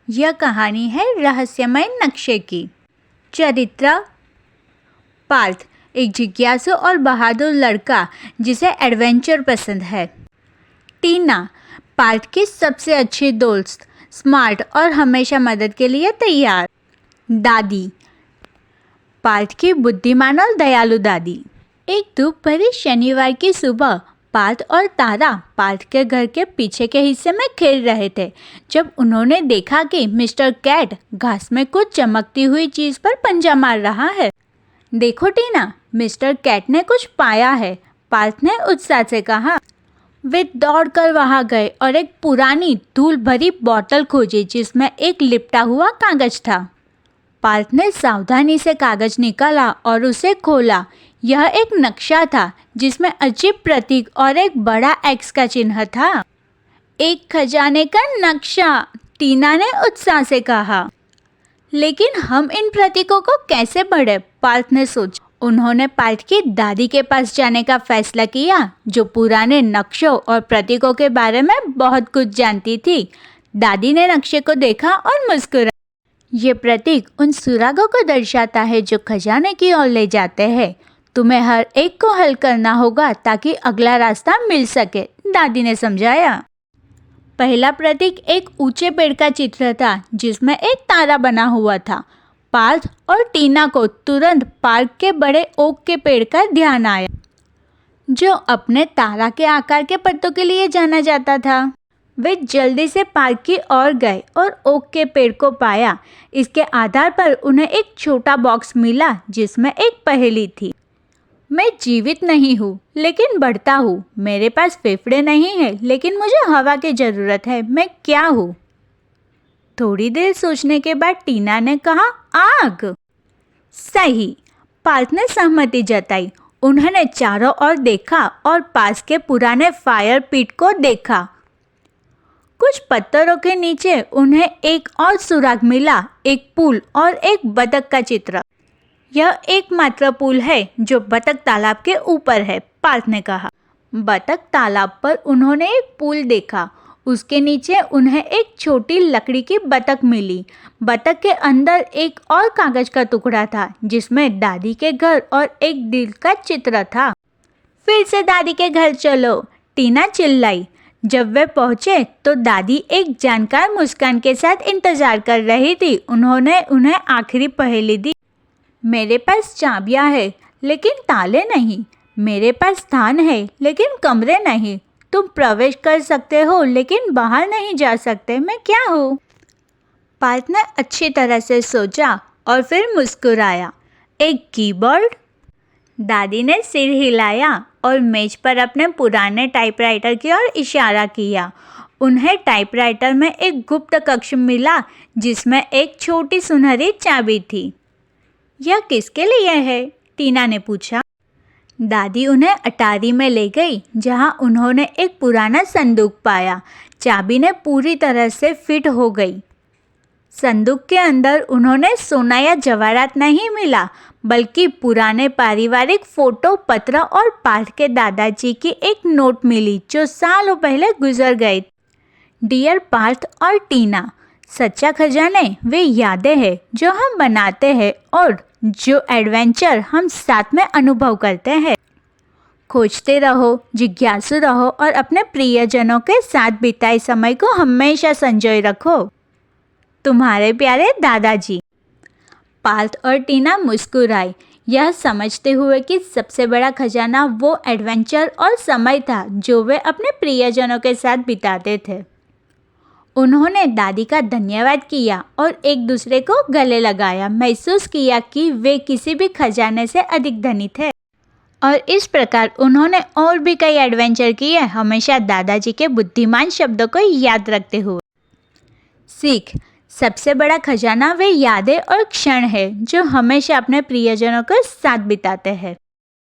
यह कहानी है रहस्यमय नक्शे की। चरित्र पार्थ, एक जिज्ञासु और बहादुर लड़का जिसे एडवेंचर पसंद है। टीना, पार्थ की सबसे अच्छी दोस्त, स्मार्ट और हमेशा मदद के लिए तैयार। दादी, पार्थ की बुद्धिमान और दयालु दादी। एक धूप भरी शनिवार की सुबह पार्थ और तारा पार्थ के घर के पीछे के हिस्से में खेल रहे थे जब उन्होंने देखा कि मिस्टर कैट घास में कुछ चमकती हुई चीज पर पंजा मार रहा है। देखो टीना, मिस्टर कैट ने कुछ पाया है, पार्थ ने उत्साह से कहा। वे दौड़कर वहां गए और एक पुरानी धूल भरी बोतल खोजी जिसमें एक लिपटा हुआ कागज था। पार्थ ने सावधानी से कागज निकाला और उसे खोला। यह एक नक्शा था जिसमें अजीब प्रतीक और एक बड़ा एक्स का चिन्ह था। एक खजाने का नक्शा, टीना ने उत्साह से कहा। लेकिन हम इन प्रतीकों को कैसे पढ़े, पार्थ ने सोचा। उन्होंने पार्थ की दादी के पास जाने का फैसला किया जो पुराने नक्शों और प्रतीकों के बारे में बहुत कुछ जानती थी। दादी ने नक्शे को देखा और मुस्कुराई। ये प्रतीक उन सुरागों को दर्शाता है जो खजाने की ओर ले जाते हैं। तुम्हें हर एक को हल करना होगा ताकि अगला रास्ता मिल सके, दादी ने समझाया। पहला प्रतीक एक ऊंचे पेड़ का चित्र था जिसमें एक तारा बना हुआ था। पार्थ और टीना को तुरंत पार्क के बड़े ओक के पेड़ का ध्यान आया जो अपने तारा के आकार के पत्तों के लिए जाना जाता था। वे जल्दी से पार्क की ओर गए और ओक के पेड़ को पाया। इसके आधार पर उन्हें एक छोटा बॉक्स मिला जिसमें एक पहेली थी। मैं जीवित नहीं हूँ लेकिन बढ़ता हूँ। मेरे पास फेफड़े नहीं है लेकिन मुझे हवा की ज़रूरत है। मैं क्या हूँ? थोड़ी देर सोचने के बाद टीना ने कहा, आग। सही, पार्थ ने सहमति जताई। उन्होंने चारों ओर देखा और पास के पुराने फायर पिट को देखा। कुछ पत्थरों के नीचे उन्हें एक और सुराग मिला, एक पुल और एक बतख का चित्र। यह एकमात्र पुल है जो बतख तालाब के ऊपर है, पार्थ ने कहा। बतख तालाब पर उन्होंने एक पुल देखा। उसके नीचे उन्हें एक छोटी लकड़ी की बतख मिली। बतख के अंदर एक और कागज का टुकड़ा था जिसमें दादी के घर और एक दिल का चित्र था। फिर से दादी के घर चलो, टीना चिल्लाई। जब वे पहुंचे तो दादी एक जानकार मुस्कान के साथ इंतजार कर रही थी। उन्होंने उन्हें आखिरी पहेली दी। मेरे पास चाबियां है लेकिन ताले नहीं। मेरे पास स्थान है लेकिन कमरे नहीं। तुम प्रवेश कर सकते हो लेकिन बाहर नहीं जा सकते। मैं क्या हूँ? पार्थ ने अच्छी तरह से सोचा और फिर मुस्कुराया। एक कीबोर्ड? दादी ने सिर हिलाया और मेज पर अपने पुराने टाइपराइटर की ओर इशारा किया। उन्हें टाइपराइटर में एक गुप्त कक्ष मिला जिसमें एक छोटी सुनहरी चाबी थी। यह किसके लिए है? टीना ने पूछा। दादी उन्हें अटारी में ले गई जहां उन्होंने एक पुराना संदूक पाया। चाबी ने पूरी तरह से फिट हो गई। संदूक के अंदर उन्होंने सोना या जवाहरात नहीं मिला बल्कि पुराने पारिवारिक फोटो, पत्र और पार्थ के दादाजी की एक नोट मिली जो सालों पहले गुजर गए। डियर पार्थ और टीना, सच्चा खजाने वे यादें हैं जो हम बनाते हैं और जो एडवेंचर हम साथ में अनुभव करते हैं। खोजते रहो, जिज्ञासु रहो और अपने प्रियजनों के साथ बिताए समय को हमेशा संजोए रखो। तुम्हारे प्यारे दादाजी। पार्थ और टीना मुस्कुराई, यह समझते हुए कि सबसे बड़ा खजाना वो एडवेंचर और समय था जो वे अपने प्रियजनों के साथ बिताते थे। उन्होंने दादी का धन्यवाद किया और एक दूसरे को गले लगाया। महसूस किया कि वे किसी भी खजाने से अधिक धनी थे। और इस प्रकार उन्होंने और भी कई एडवेंचर किए, हमेशा दादाजी के बुद्धिमान शब्दों को याद रखते हुए। सीख, सबसे बड़ा खजाना वे यादें और क्षण है जो हमेशा अपने प्रियजनों के साथ बिताते हैं।